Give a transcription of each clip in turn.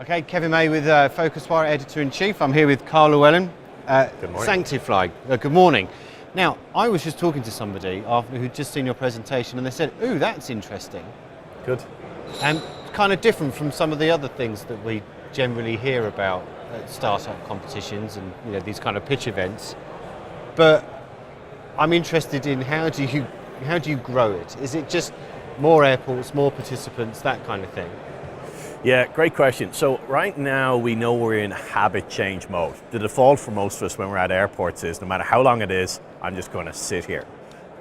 Okay, Kevin May with PhocusWire, Editor-in-Chief. I'm here with Karl Llewellyn, Good morning. Sanctifly. Good morning. Now, I was just talking to somebody who'd just seen your presentation and they said, ooh, that's interesting. Good. And kind of different from some of the other things that we generally hear about at startup competitions and these kind of pitch events. But I'm interested in how do you grow it? Is it just more airports, more participants, that kind of thing? Yeah, great question. So right now we know we're in habit change mode. The default for most of us when we're at airports is no matter how long it is, I'm just going to sit here.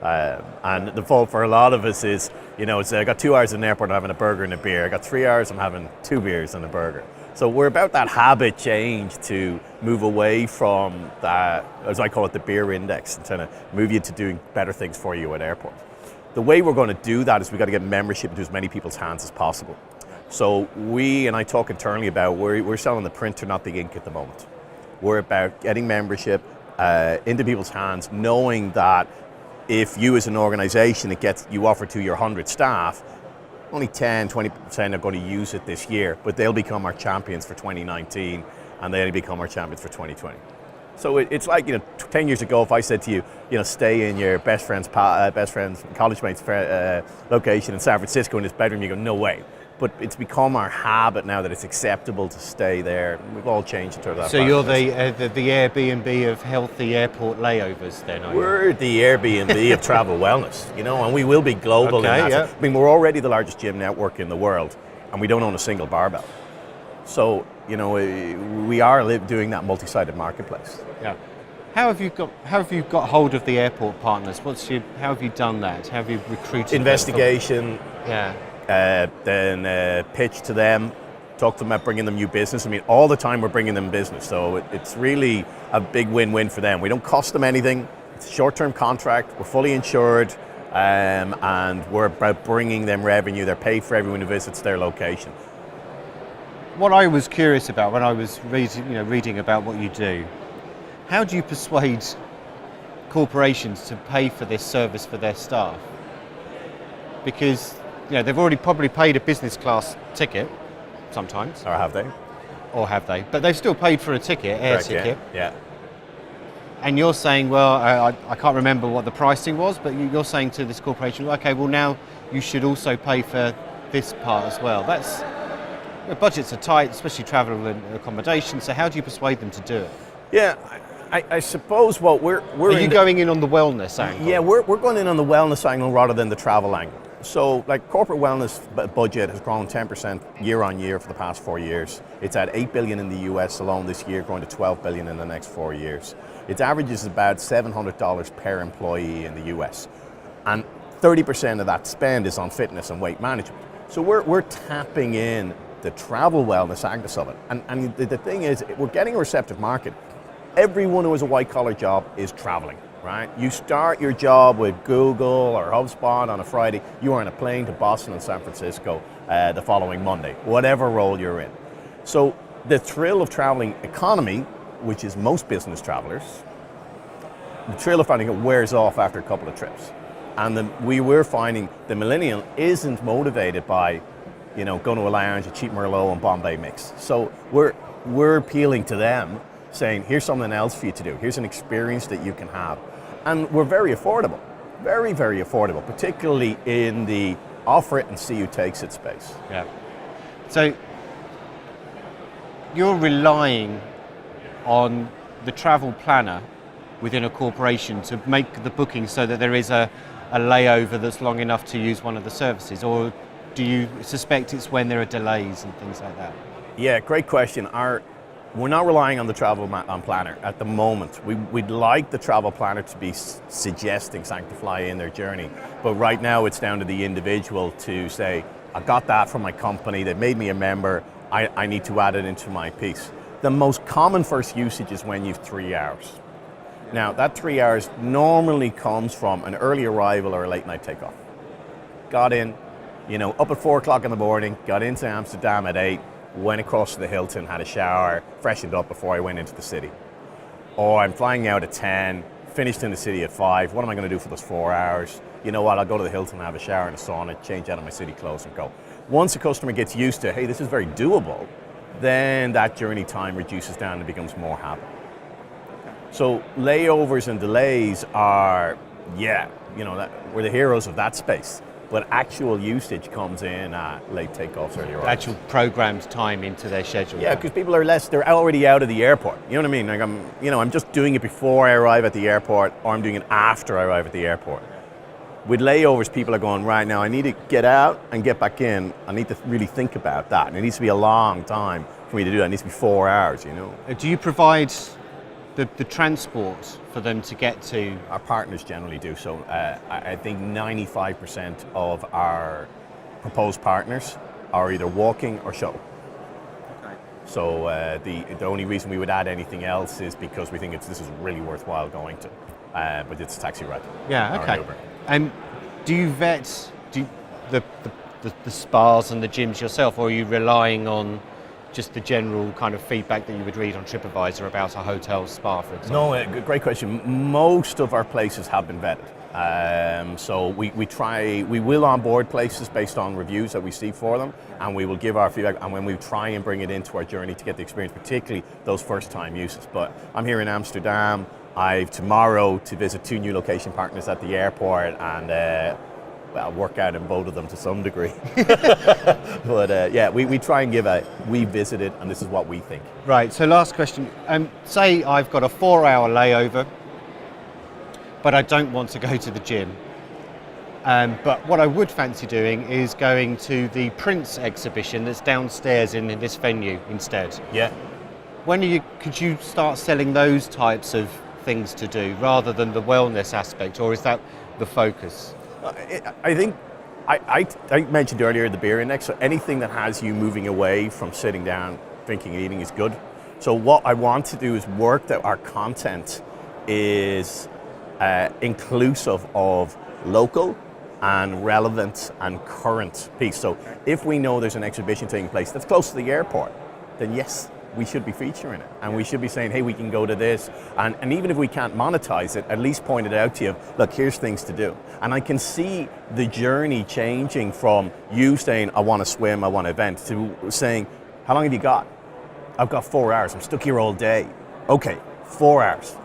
And the default for a lot of us is, I got 2 hours in an airport, I'm having a burger and a beer. I got 3 hours, I'm having 2 beers and a burger. So we're about that habit change to move away from that, as I call it, the beer index, and trying to move you to doing better things for you at airports. The way we're going to do that is we've got to get membership into as many people's hands as possible. So I talk internally about, we're selling the printer, not the ink at the moment. We're about getting membership into people's hands, knowing that if you as an organization, you offer to your 100 staff, only 10-20% are going to use it this year, but they'll become our champions for 2019 and they'll become our champions for 2020. So it's like, 10 years ago, if I said to you, stay in your best friend's college mate's location in San Francisco in his bedroom, you go, no way. But it's become our habit now that it's acceptable to stay there. We've all changed to that. So you're the Airbnb of healthy airport layovers then, are you? We're the Airbnb of travel wellness, and we will be global in that. Yeah. I mean, we're already the largest gym network in the world, and we don't own a single barbell. So, we are doing that multi-sided marketplace. Yeah. How have you got hold of the airport partners? How have you done that? How have you recruited Investigation. Yeah. Then pitch to them, talk to them about bringing them new business. I mean, all the time we're bringing them business, so it's really a big win-win for them. We don't cost them anything. It's a short-term contract. We're fully insured, and we're about bringing them revenue. They're paid for everyone who visits their location. What I was curious about when I was reading about what you do, how do you persuade corporations to pay for this service for their staff? Because they've already probably paid a business class ticket sometimes. Or have they? But they've still paid for a ticket, ticket. Yeah. And you're saying, well, I can't remember what the pricing was, but you're saying to this corporation, okay, well now you should also pay for this part as well. Budgets are tight, especially travel and accommodation, so how do you persuade them to do it? Yeah, I suppose what we're Are you going in on the wellness angle? Yeah, we're going in on the wellness angle rather than the travel angle. So, corporate wellness budget has grown 10% year on year for the past 4 years. It's at $8 billion in the US alone this year, growing to $12 billion in the next 4 years. Its average is about $700 per employee in the US. And 30% of that spend is on fitness and weight management. So we're tapping in the travel wellness angle of it. And the thing is, we're getting a receptive market. Everyone who has a white-collar job is traveling. Right? You start your job with Google or HubSpot on a Friday, you are on a plane to Boston and San Francisco the following Monday, whatever role you're in. So the thrill of traveling economy, which is most business travelers, the thrill of finding it wears off after a couple of trips. And we're finding the millennial isn't motivated by, going to a lounge, a cheap Merlot and Bombay mix. So we're appealing to them, saying, here's something else for you to do. Here's an experience that you can have. And we're very affordable, very, very affordable, particularly in the offer it and see who takes it space. Yeah. So you're relying on the travel planner within a corporation to make the booking so that there is a layover that's long enough to use one of the services, or do you suspect it's when there are delays and things like that? Yeah, great question. We're not relying on the travel planner at the moment. We'd like the travel planner to be suggesting Sanctifly in their journey, but right now it's down to the individual to say, I got that from my company, they made me a member, I need to add it into my piece. The most common first usage is when you've 3 hours. Now, that 3 hours normally comes from an early arrival or a late night takeoff. Got in, up at 4 o'clock in the morning, got into Amsterdam at 8, went across to the Hilton, had a shower, freshened up before I went into the city. Or I'm flying out at 10, finished in the city at 5, what am I going to do for those 4 hours? You know what, I'll go to the Hilton, have a shower and a sauna, change out of my city clothes and go. Once a customer gets used to, hey, this is very doable, then that journey time reduces down and becomes more habit. So layovers and delays are, we're the heroes of that space. But actual usage comes in at late takeoffs, early arrivals. Actual programmed time into their schedule. Yeah, because people are they're already out of the airport. You know what I mean? Like I'm just doing it before I arrive at the airport, or I'm doing it after I arrive at the airport. With layovers, people are going, right now, I need to get out and get back in. I need to really think about that. And it needs to be a long time for me to do that. It needs to be 4 hours, Do you provide the transport for them to get to? Our partners generally do. So I think 95% of our proposed partners are either walking or shuttle. Okay. So the only reason we would add anything else is because we think this is really worthwhile going to. But it's taxi ride. Yeah, okay. And do you vet the spas and the gyms yourself, or are you relying on just the general kind of feedback that you would read on TripAdvisor about a hotel spa, for example? No, great question. Most of our places have been vetted. So we will onboard places based on reviews that we see for them, and we will give our feedback, and when we try and bring it into our journey to get the experience, particularly those first time uses. But I'm here in Amsterdam. I've tomorrow to visit 2 new location partners at the airport, and work out in both of them to some degree. But we try and we visited and this is what we think. Right, so last question. Say I've got a 4-hour layover, but I don't want to go to the gym. But what I would fancy doing is going to the Prince exhibition that's downstairs in this venue instead. Yeah. Could you start selling those types of things to do rather than the wellness aspect, or is that the focus? I think I mentioned earlier the beer index, so anything that has you moving away from sitting down, drinking and eating is good. So what I want to do is work that our content is inclusive of local and relevant and current piece. So if we know there's an exhibition taking place that's close to the airport, then yes, we should be featuring it, and we should be saying, hey, we can go to this, and even if we can't monetize it, at least point it out to you, look, here's things to do. And I can see the journey changing from you saying, I want to swim, I want to event, to saying, how long have you got? I've got 4 hours, I'm stuck here all day. Okay, 4 hours.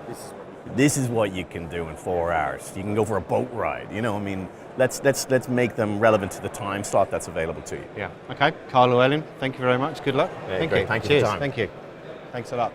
This is what you can do in 4 hours. You can go for a boat ride, let's make them relevant to the time slot that's available to you. Yeah. Okay. Karl Llewellyn, thank you very much. Good luck. Yeah, thank great. you. Thank you for Cheers. your time. Thank you. Thanks a lot.